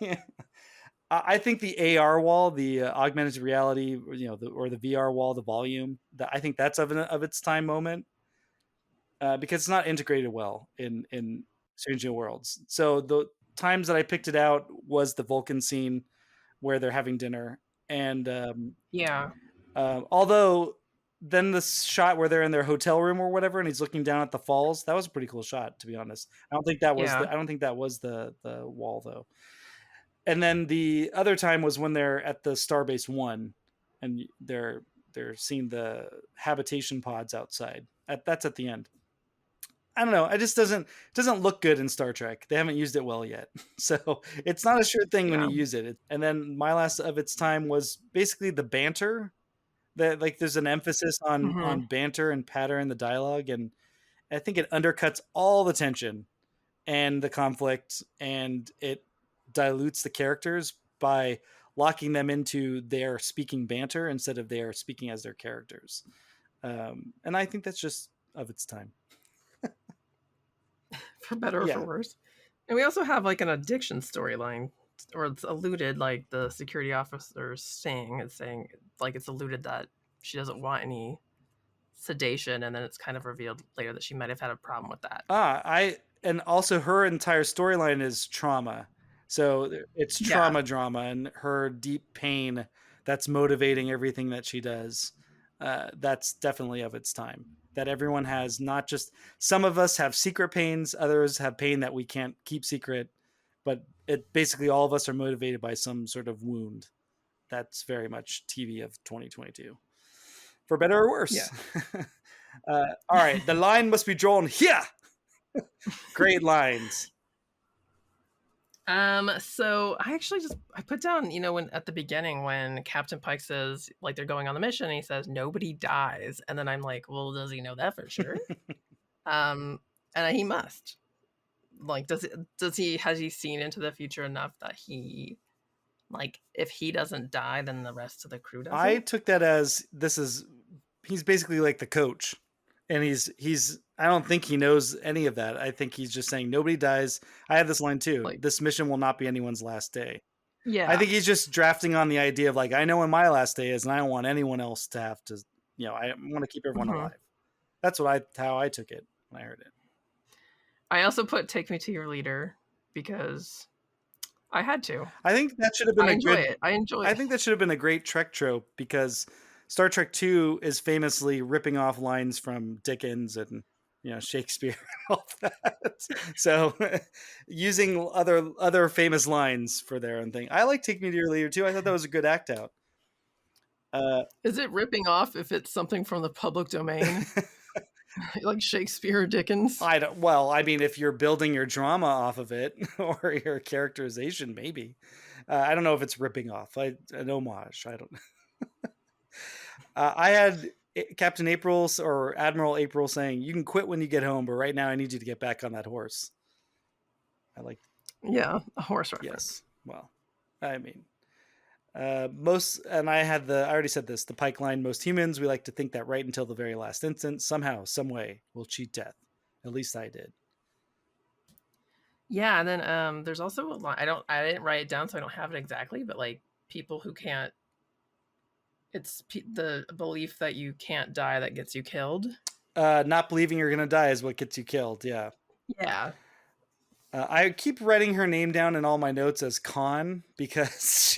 I think the AR wall, the augmented reality, or the VR wall, the volume, I think that's of its time moment, because it's not integrated well in Strange New Worlds. So the times that I picked it out was the Vulcan scene where they're having dinner, and Yeah. although then the shot where they're in their hotel room or whatever, and he's looking down at the falls, that was a pretty cool shot, to be honest. Yeah. I don't think that was the wall though. And then the other time was when they're at the Starbase One, and they're seeing the habitation pods outside. That's at the end. I don't know. It just doesn't look good in Star Trek. They haven't used it well yet, so it's not a sure thing when Yeah. you use it. And then my last of its time was basically the banter. That like there's an emphasis Mhm. on banter and patter in the dialogue, and I think it undercuts all the tension and the conflict, and it dilutes the characters by locking them into their speaking banter instead of they are speaking as their characters. And I think that's just of its time. For better or for Yeah. worse. And we also have like an addiction storyline, or it's alluded, like the security officer saying, like it's alluded that she doesn't want any sedation, and then it's kind of revealed later that she might have had a problem with that. And also her entire storyline is trauma. So it's Yeah. trauma drama and her deep pain that's motivating everything that she does. That's definitely of its time. That everyone has, not just some of us have secret pains, others have pain that we can't keep secret, but it basically all of us are motivated by some sort of wound. That's very much TV of 2022, for better or worse. Yeah. All right, the line must be drawn here. Great lines. So I put down, when at the beginning when Captain Pike says like they're going on the mission and he says nobody dies, and then I'm like, well, does he know that for sure? And he must. Like, has he seen into the future enough that he, like, if he doesn't die, then the rest of the crew doesn't? I took that as he's basically like the coach, and I don't think he knows any of that. I think he's just saying nobody dies. I had this line too. Like, this mission will not be anyone's last day. yeah. I think he's just drafting on the idea of like, I know when my last day is, and I don't want anyone else to have to, I want to keep everyone alive. That's how I took it when I heard it. I also put "Take Me to Your Leader" because I had to. I think that should have been I enjoy it. I think that should have been a great Trek trope, because Star Trek II is famously ripping off lines from Dickens and Shakespeare and all that. So using other famous lines for their own thing. I like "Take Me to Your Leader" too. I thought that was a good act out. Is it ripping off if it's something from the public domain? Like Shakespeare or Dickens? I mean, if you're building your drama off of it or your characterization, maybe. I don't know if it's ripping off. An homage. I don't. I had Captain April or Admiral April saying, "You can quit when you get home, but right now I need you to get back on that horse." I like. Yeah, a horse reference. Yes. Well, I mean, I already said this, the Pike line, most humans, we like to think that right until the very last instant, somehow, some way, we'll cheat death. At least I did. Yeah, and then there's also a line, I didn't write it down, so I don't have it exactly, but like people who can't, it's the belief that you can't die that gets you killed. Not believing you're gonna die is what gets you killed. Yeah. I keep writing her name down in all my notes as Khan, because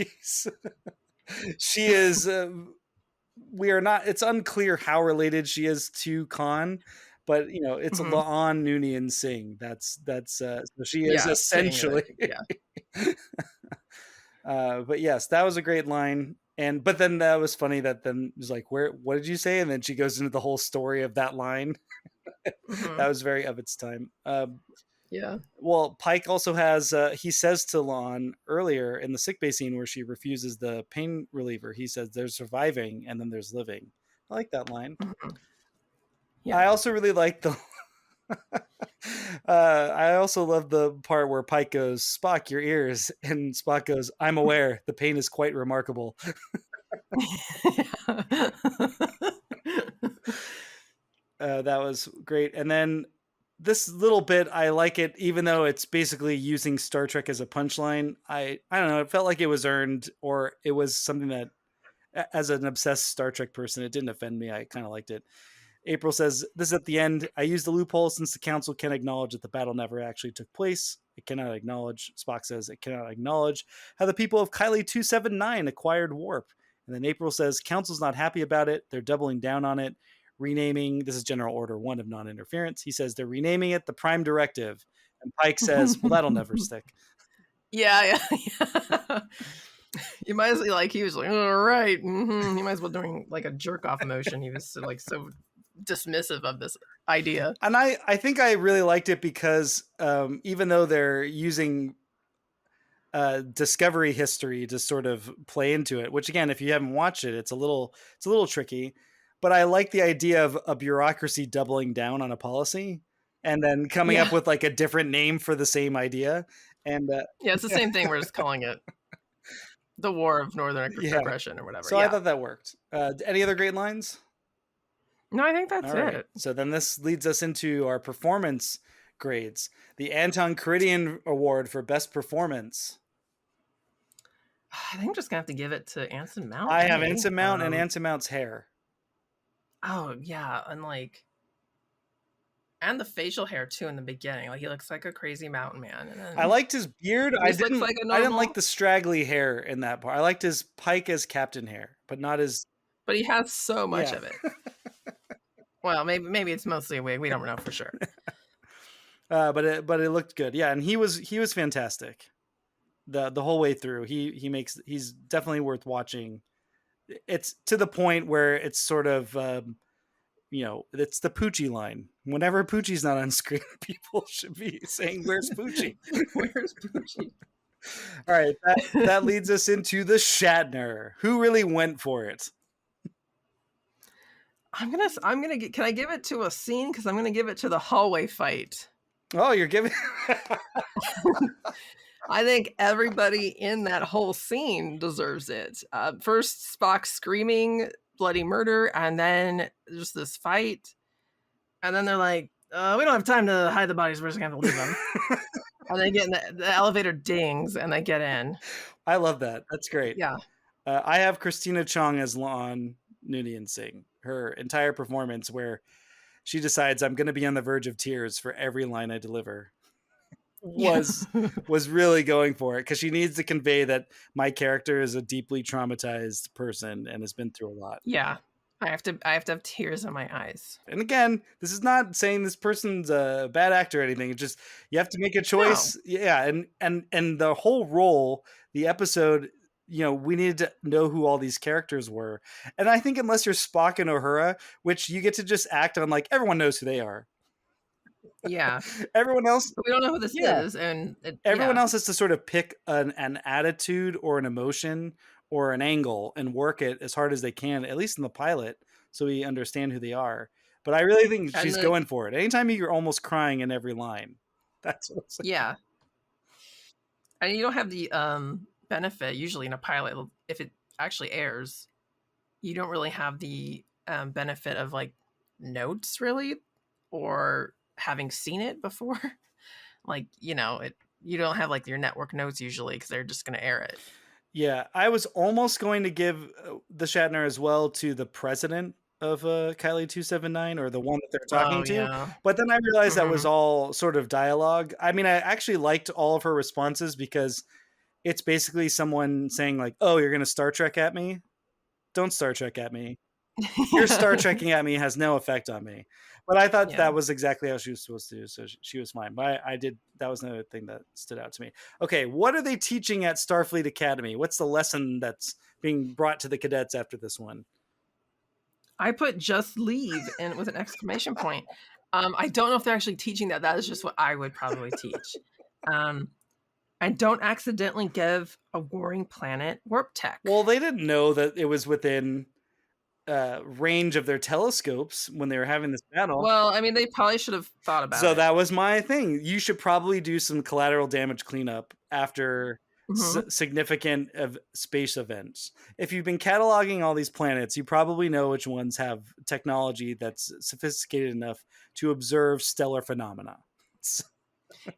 she is. We are not. It's unclear how related she is to Khan, but it's La'an Noonien Singh. That's so she is essentially. But yes, that was a great line. But then that was funny that then it was like, what did you say? And then she goes into the whole story of that line. That was very of its time. Yeah. Well, Pike also has, he says to La'an earlier in the sickbay scene where she refuses the pain reliever, he says there's surviving and then there's living. I like that line. Yeah. I also really like I also love the part where Pike goes, "Spock, your ears," and Spock goes, "I'm aware. The pain is quite remarkable." That was great. And then this little bit, I like it, even though it's basically using Star Trek as a punchline. I don't know. It felt like it was earned, or it was something that, as an obsessed Star Trek person, it didn't offend me. I kind of liked it. April says, "This is at the end. I used the loophole since the council can acknowledge that the battle never actually took place. It cannot acknowledge," Spock says, "it cannot acknowledge how the people of Kylie 279 acquired warp." And then April says, "Council's not happy about it. They're doubling down on it. Renaming," this is General Order 1 of non-interference. He says, "They're renaming it the Prime Directive." And Pike says, "Well, that'll never stick." Yeah. You might as well, like, he was like, all right. He might as well doing like a jerk off motion. He was so, like, so dismissive of this idea. And I think I really liked it because even though they're using Discovery history to sort of play into it, which again, if you haven't watched it, it's a little tricky. But I like the idea of a bureaucracy doubling down on a policy and then coming Yeah. up with like a different name for the same idea. And Yeah, it's the same thing. We're just calling it the War of Northern yeah, Aggression or whatever. so I thought that worked. Any other great lines? No, I think that's All right. it. So then this leads us into our performance grades. The Anton Caridian Award for Best Performance. I think I'm just gonna have to give it to Anson Mount. I have really. Anson Mount and Anson Mount's hair. Oh yeah, and like, and the facial hair too in the beginning. Like, he looks like a crazy mountain man. And then I liked his beard. I just looks didn't. like a I didn't normal- like the straggly hair in that part. I liked his Pike as Captain hair, but not his. but he has so much Yeah. of it. Well, maybe it's mostly a wig. We don't know for sure. But it looked good. Yeah, and he was fantastic. The whole way through. He's definitely worth watching. It's to the point where it's sort of it's the Poochie line. Whenever Poochie's not on screen, people should be saying, "Where's Poochie?" Where's Poochie? All right, that leads us into the Shatner. Who really went for it? I'm gonna can I give it to a scene? Because I'm gonna give it to the hallway fight. Oh, you're giving. I think everybody in that whole scene deserves it. First, Spock screaming bloody murder, and then just this fight. And then they're like, we don't have time to hide the bodies. We're just going to leave them. And they get in the elevator dings, and they get in. I love that. That's great. Yeah. I have Christina Chong as Lon Noonien Singh. Her entire performance where she decides I'm going to be on the verge of tears for every line I deliver was really going for it, because she needs to convey that my character is a deeply traumatized person and has been through a lot. Yeah. I have to have tears in my eyes. And again, this is not saying this person's a bad actor or anything. It's just you have to make a choice. No. Yeah, and the whole role, the episode, we needed to know who all these characters were. And I think unless you're Spock and Uhura, which you get to just act on like everyone knows who they are. Yeah. Everyone else, but we don't know who this is, and everyone else has to sort of pick an attitude or an emotion or an angle and work it as hard as they can, at least in the pilot, so we understand who they are. But I really think she's going for it. Anytime you're almost crying in every line, that's what I'm saying. Yeah. And you don't have the benefit usually in a pilot, if it actually airs, you don't really have the benefit of like notes really, or having seen it before. Like, you don't have like your network notes usually, because they're just going to air it. Yeah, I was almost going to give the Shatner as well to the president of Kylie 279, or the one that they're talking to. Yeah. But then I realized that was all sort of dialogue. I mean, I actually liked all of her responses, because it's basically someone saying like, "Oh, you're going to Star Trek at me? Don't Star Trek at me. Your Star Trekking at me has no effect on me." But I thought that was exactly how she was supposed to do, so she was fine. But I did, that was another thing that stood out to me. Okay, what are they teaching at Starfleet Academy? What's the lesson that's being brought to the cadets after this one? I put "just leave" and with an exclamation point. I don't know if they're actually teaching that. That is just what I would probably teach. And don't accidentally give a warring planet warp tech. Well, they didn't know that it was within range of their telescopes when they were having this battle. Well, I mean, they probably should have thought about it. So that was my thing. You should probably do some collateral damage cleanup after significant space events. If you've been cataloging all these planets, you probably know which ones have technology that's sophisticated enough to observe stellar phenomena.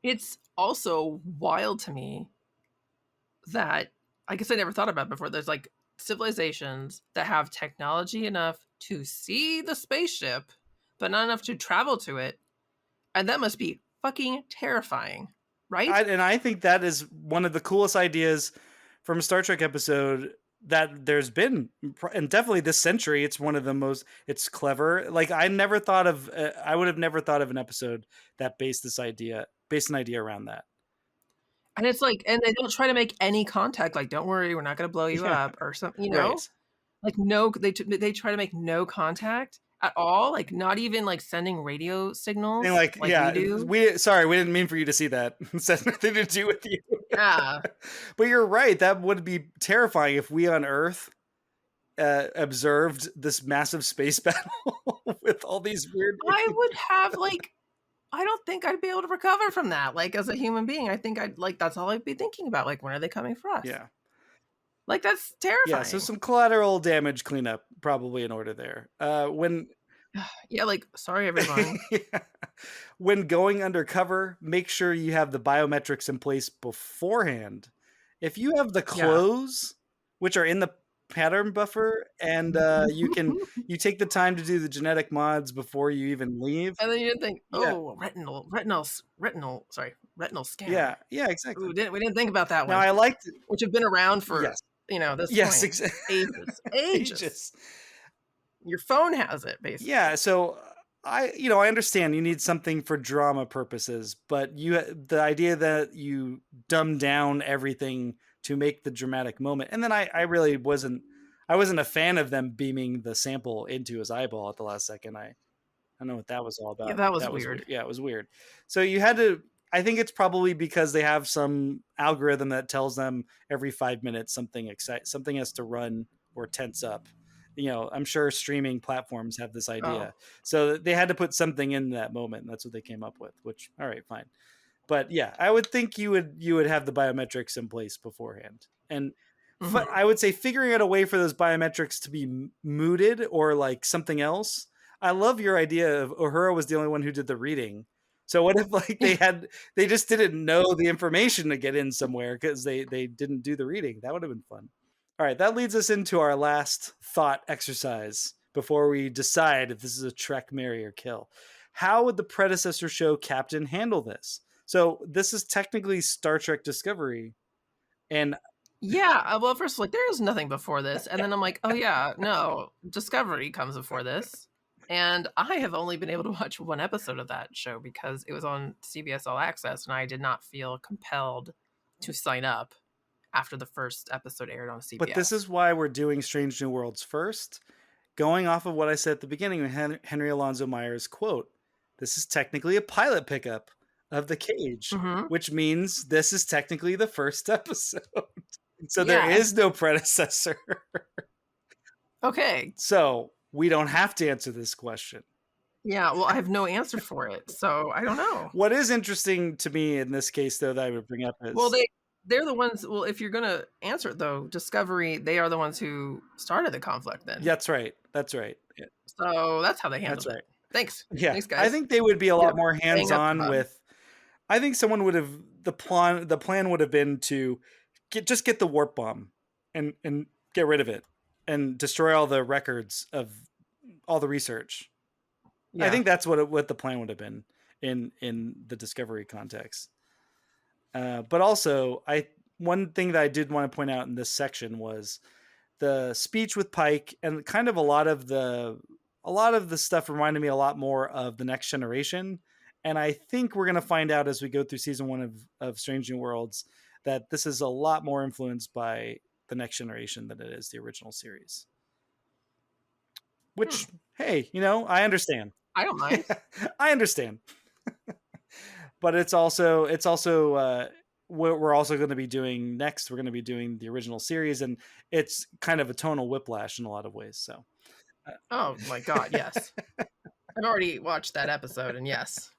It's also wild to me that, I guess I never thought about it before, there's like civilizations that have technology enough to see the spaceship, but not enough to travel to it. And that must be fucking terrifying, right? I think that is one of the coolest ideas from a Star Trek episode that there's been, and definitely this century. It's one of the most, it's clever. Like I would have never thought of an episode that based an idea around that. And it's like, and they don't try to make any contact. Like, don't worry, we're not going to blow you Yeah. up or something. You Right. know, like no, they try to make no contact at all. Like not even like sending radio And signals like, like we yeah, do. we didn't mean for you to see that. It has nothing to do with you. Yeah, But you're right. That would be terrifying if we on Earth observed this massive space battle with all these weird. I would have like. I don't think I'd be able to recover from that. Like as a human being, I think I'd like that's all I'd be thinking about. Like when are they coming for us? Yeah. Like that's Yeah. So terrifying. some collateral damage cleanup probably in order there. Yeah, like sorry everyone. Yeah. When going undercover, make sure you have the biometrics in place beforehand. If you have the Yeah. clothes, which are in the pattern buffer, and you take the time to do the genetic mods before you even leave. And then you didn't think, Yeah. oh, retinal scanner. Yeah, exactly. Ooh, we didn't think about that Now one, I liked it. which have been around for Yes. this Yes, point, ages. ages. Your phone has it basically. Yeah, so I understand you need something for drama purposes, but the idea that you dumb down everything to make the dramatic moment, and then I really wasn't a fan of them beaming the sample into his eyeball at the last second. I don't know what that was all about. Yeah, that was was weird. Yeah, it was weird. So you had to. I think it's probably because they have some algorithm that tells them every 5 minutes something has to run or tense up. I'm sure streaming platforms have this idea. Oh. So they had to put something in that moment, and that's what they came up with, which all right, fine. But yeah, I would think you would have the biometrics in place beforehand. And I would say figuring out a way for those biometrics to be mooted or like something else. I love your idea of Uhura was the only one who did the reading. So what if like they just didn't know the information to get in somewhere because they didn't do the reading? That would have been fun. All right, that leads us into our last thought exercise before we decide if this is a Trek marry or kill. How would the predecessor show Captain handle this? So this is technically Star Trek Discovery, and Yeah, well, first like there's nothing before this, and then I'm like, oh yeah, no, Discovery comes before this, and I have only been able to watch one episode of that show because it was on CBS All Access, and I did not feel compelled to sign up after the first episode aired on CBS. But this is why we're doing Strange New Worlds first, going off of what I said at the beginning of Henry Alonzo Myers' quote. This is technically a pilot pickup of The Cage, which means this is technically the first episode. So there is no predecessor. Okay. So we don't have to answer this question. Yeah, well, I have no answer for it, so I don't know. What is interesting to me in this case, though, that I would bring up is... Well, they're the ones... Well, if you're going to answer it, though, Discovery, they are the ones who started the conflict then. That's right. Yeah. So that's how they handled it. Thanks. Yeah. Thanks, guys. I think they would be a lot more hands-on with... I think someone would have... The plan would have been to just get the warp bomb and get rid of it and destroy all the records of all the research. Yeah. I think that's what the plan would have been in the Discovery context. But also, one thing that I did want to point out in this section was the speech with Pike, and kind of a lot of the stuff reminded me a lot more of The Next Generation. And I think we're going to find out as we go through season 1 of Strange New Worlds that this is a lot more influenced by The Next Generation than it is the original series. Which, hey, I understand. I don't mind. I understand. But it's also what we're also going to be doing next. We're going to be doing the original series, and it's kind of a tonal whiplash in a lot of ways. So, oh my God, yes. I've already watched that episode, and yes.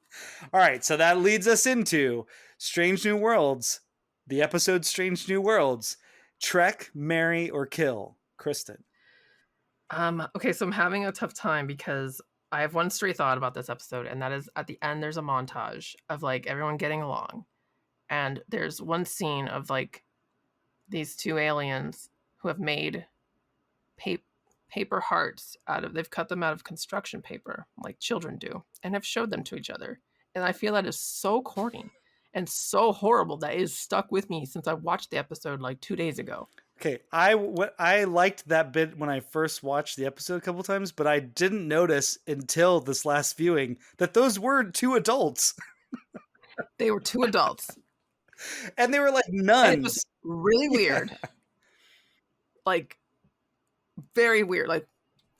All right, so that leads us into Strange New Worlds, the episode Strange New Worlds. Trek, marry, or kill? Kristen. Okay, so I'm having a tough time because I have one stray thought about this episode, and that is at the end there's a montage of like everyone getting along. And there's one scene of like these two aliens who have made paper hearts they've cut them out of construction paper like children do and have showed them to each other. And I feel that is so corny and so horrible that is stuck with me since I watched the episode like 2 days ago. Okay, I liked that bit when I first watched the episode a couple times, but I didn't notice until this last viewing that those were two adults. They were two adults. And they were like And it was nuns. really Yeah. weird. Like, very weird. Like,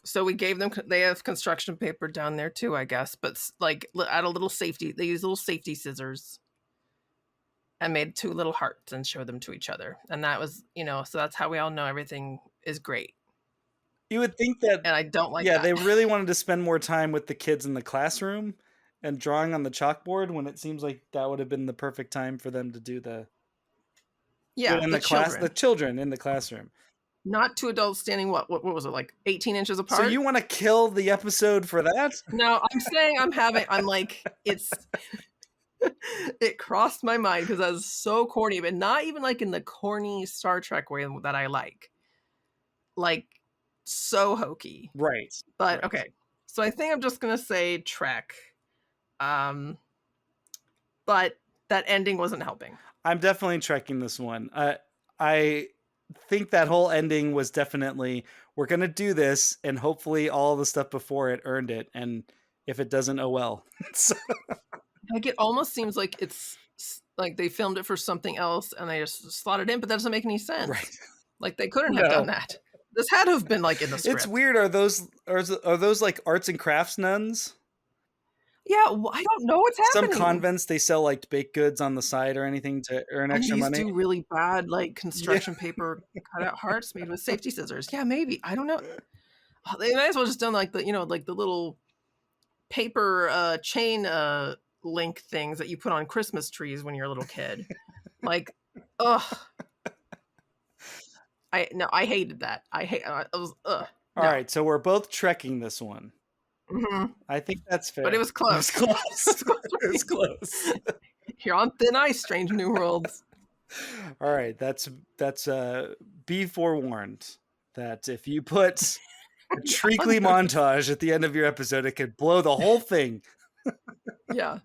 so we gave them, they have construction paper down there too, I guess, but like at a little safety, they use little safety scissors and made 2 little hearts and showed them to each other. And that was, so that's how we all know everything is great. You would think that, And I don't like yeah, that. they really wanted to spend more time with the kids in the classroom and drawing on the chalkboard, when it seems like that would have been the perfect time for them to do the in the class, children. the children in the classroom. Not 2 adults standing, what was it, like 18 inches apart? So you want to kill the episode for that? No, I'm saying I'm like, it crossed my mind because that was so corny, but not even like in the corny Star Trek way that I like. Like, so hokey. Right. But right. okay. So I think I'm just gonna say Trek. But that ending wasn't helping. I'm definitely trekking this one. I think that whole ending was definitely, we're going to do this, and hopefully all the stuff before it earned it. And if it doesn't, oh well. Like, it almost seems like it's like they filmed it for something else and they just slotted in, but that doesn't make any sense. Right. Like, they couldn't have done that. This had to have been like in the script. It's weird. Are those like arts and crafts nuns? Yeah, I don't know what's happening. Some convents, they sell like baked goods on the side or anything to earn extra money. Do really bad like construction paper cutout hearts made with safety scissors. Yeah, maybe. I don't know. They might as well just done like the like the little paper chain link things that you put on Christmas trees when you're a little kid. Like, ugh. I hated that. I was ugh. All right, so we're both trekking this one. Mm-hmm. I think that's fair. But it was close. It was close. You're on thin ice, Strange New Worlds. All right, that's be forewarned that if you put a treacly montage at the end of your episode, it could blow the whole thing. Yeah.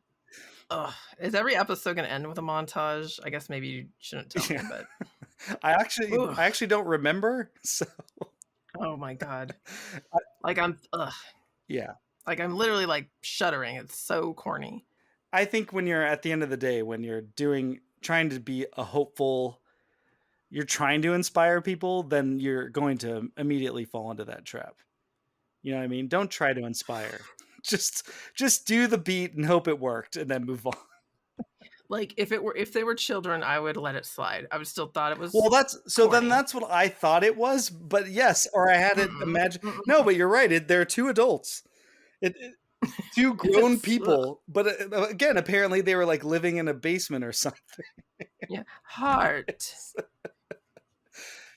Ugh. Is every episode going to end with a montage? I guess maybe you shouldn't tell me, but I actually don't remember. So. Oh my god. Like I'm. Ugh. Yeah. Like I'm literally like shuddering. It's so corny. I think when you're at the end of the day, when you're trying to be a hopeful, you're trying to inspire people, then you're going to immediately fall into that trap. You know what I mean? Don't try to inspire. Just do the beat and hope it worked, and then move on. Like if they were children, I would let it slide. I would still thought it was. Well, then that's what I thought it was. But yes, or I had it imagined. No, but you're right. They're 2 adults. Two grown people, but again, apparently they were like living in a basement or something. Yeah, heart.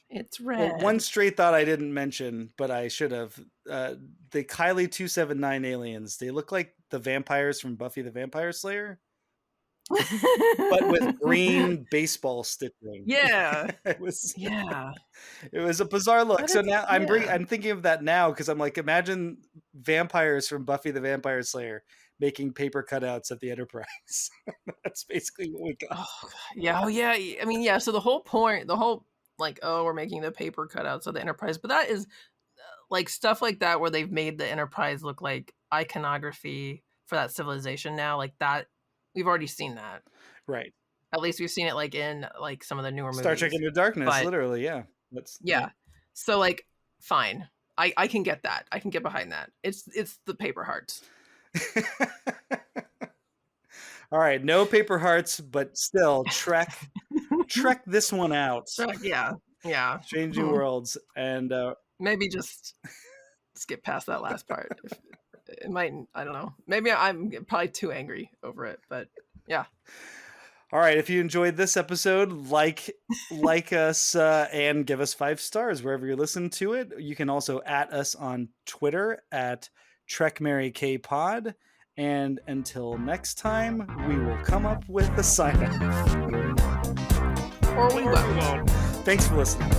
It's red. Well, one stray thought I didn't mention, but I should have. The Kylie 279 aliens. They look like the vampires from Buffy the Vampire Slayer, but with green baseball stitching. Yeah, it was. Yeah, it was a bizarre look. So now I'm thinking of that now because I'm like, imagine vampires from Buffy the Vampire Slayer making paper cutouts of the Enterprise. That's basically what we got. Oh, yeah. Oh, yeah. I mean, yeah. So the whole point, like, oh, we're making the paper cutouts of the Enterprise, but that is like stuff like that where they've made the Enterprise look like iconography for that civilization now. Like that, we've already seen that. Right. At least we've seen it like in like some of the newer movies. Star Trek Into Darkness, literally, yeah. Yeah. So like, fine. I can get that. I can get behind that. It's the paper hearts. All right, no paper hearts, but still trek this one out. Yeah. Strange New Worlds, and maybe just skip past that last part. It might, I don't know. Maybe I'm probably too angry over it, but yeah. All right, if you enjoyed this episode, like us and give us 5 stars wherever you listen to it. You can also @ us on Twitter at TrekMaryKPod. And until next time, we will come up with a sign-off. Or we won't. Thanks for listening.